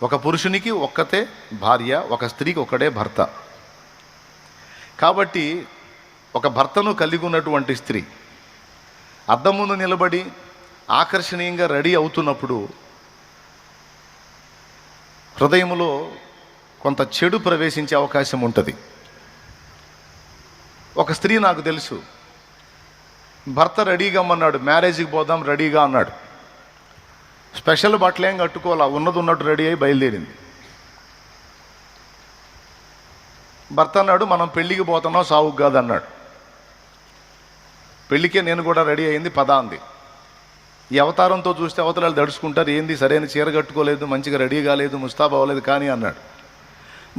ఒక పురుషునికి ఒక్కతే భార్య, ఒక స్త్రీకి ఒక్కడే భర్త. కాబట్టి ఒక భర్తను కలిగి ఉన్నటువంటి స్త్రీ అద్దం ముందు నిలబడి ఆకర్షణీయంగా రెడీ అవుతున్నప్పుడు హృదయంలో కొంత చెడు ప్రవేశించే అవకాశం ఉంటుంది. ఒక స్త్రీ నాకు తెలుసు, భర్త రెడీగా అమ్మన్నాడు, మ్యారేజ్కి పోదాం రెడీగా అన్నాడు. స్పెషల్ బట్టలేం కట్టుకోవాలా, ఉన్నది ఉన్నట్టు రెడీ అయి బయలుదేరింది. భర్త అన్నాడు, మనం పెళ్ళికి పోతున్నాం, సావుకు కాదు అన్నాడు. పెళ్ళికే నేను కూడా రెడీ అయింది, పదా అంది. ఈ అవతారంతో చూస్తే అవతలాలు దడుచుకుంటారు, ఏంది సరైన చీర కట్టుకోలేదు, మంచిగా రెడీ కాలేదు, ముస్తాబ్ అవ్వలేదు కానీ అన్నాడు.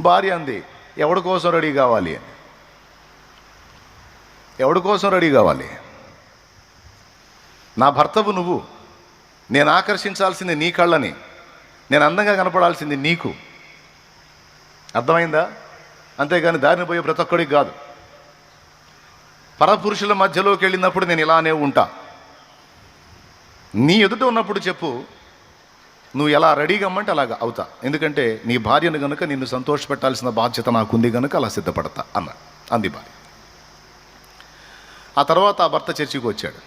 భార్య అంది, ఎవడి కోసం రెడీ కావాలి అని. ఎవడి కోసం రెడీ కావాలి? నా భర్తవు నువ్వు, నేను ఆకర్షించాల్సింది నీ కళ్ళని, నేను అందంగా కనపడాల్సింది నీకు. అర్థమైందా? అంతేగాని దారిని పోయే ప్రతి ఒక్కడికి కాదు. పరపురుషుల మధ్యలోకి వెళ్ళినప్పుడు నేను ఇలానే ఉంటా. నీ ఎదుట ఉన్నప్పుడు చెప్పు, నువ్వు ఎలా రెడీగా అమ్మంటే అలాగా అవుతా. ఎందుకంటే నీ భార్యను కనుక నిన్ను సంతోషపెట్టాల్సిన బాధ్యత నాకుంది కనుక అలా సిద్ధపడతా అంది భార్య. ఆ తర్వాత ఆ భర్త చర్చికి వచ్చాడు.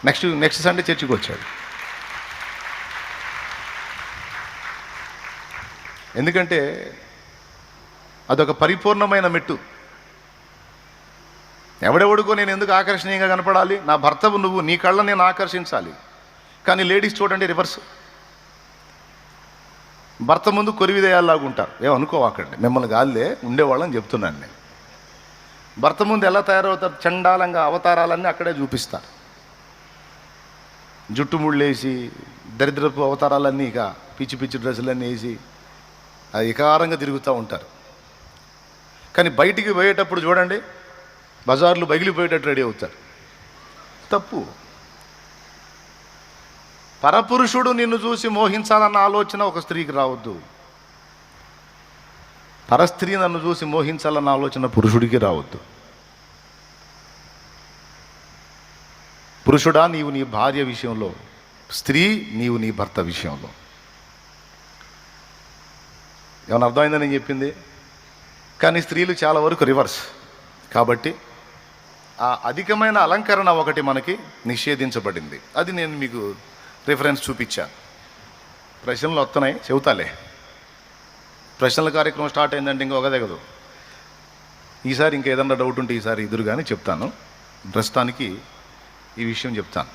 నెక్స్ట్ సండే చర్చికి వచ్చాడు. ఎందుకంటే అదొక పరిపూర్ణమైన మెట్టు. ఎవడెవడుకో నేను ఎందుకు ఆకర్షణీయంగా కనపడాలి? నా భర్తవు నువ్వు, నీ కళ్ళ నేను ఆకర్షించాలి. కానీ లేడీస్ చూడండి రివర్స్. భర్త ముందు కొరివిదేయాల్లాగా ఉంటారు. ఏమనుకోవాకండి, మిమ్మల్ని గాలిలే ఉండేవాళ్ళని చెప్తున్నాను నేను. భర్త ముందు ఎలా తయారవుతారు? చండాలంగా అవతారాలన్నీ అక్కడే చూపిస్తారు. జుట్టు ముళ్ళేసి దరిద్రపు అవతారాలన్నీ, ఇక పిచ్చి పిచ్చి డ్రెస్సులన్నీ వేసి అది వికారంగా తిరుగుతూ ఉంటారు. కానీ బయటికి పోయేటప్పుడు చూడండి, బజార్లు బగిలిపోయేటట్టు రెడీ అవుతారు. తప్పు. పరపురుషుడు నిన్ను చూసి మోహించాలన్న ఆలోచన ఒక స్త్రీకి రావద్దు. పరస్త్రీ నన్ను చూసి మోహించాలన్న ఆలోచన పురుషుడికి రావద్దు. పురుషుడా, నీవు నీ భార్య విషయంలో, స్త్రీ నీవు నీ భర్త విషయంలో. ఏమైనా అర్థమైందని నేను చెప్పింది? కానీ స్త్రీలు చాలా వరకు రివర్స్. కాబట్టి ఆ అధికమైన అలంకరణ ఒకటి మనకి నిషేధించబడింది. అది నేను మీకు రిఫరెన్స్ చూపించాను. ప్రశ్నలు వస్తున్నాయి, చెబుతాలే. ప్రశ్నల కార్యక్రమం స్టార్ట్ అయిందంటే ఇంకొక దిగదు. ఈసారి ఇంకేదన్నా డౌట్ ఉంటే ఈసారి ఎదురుగానే చెప్తాను. ప్రస్తుతానికి ఈ విషయం చెప్తాను.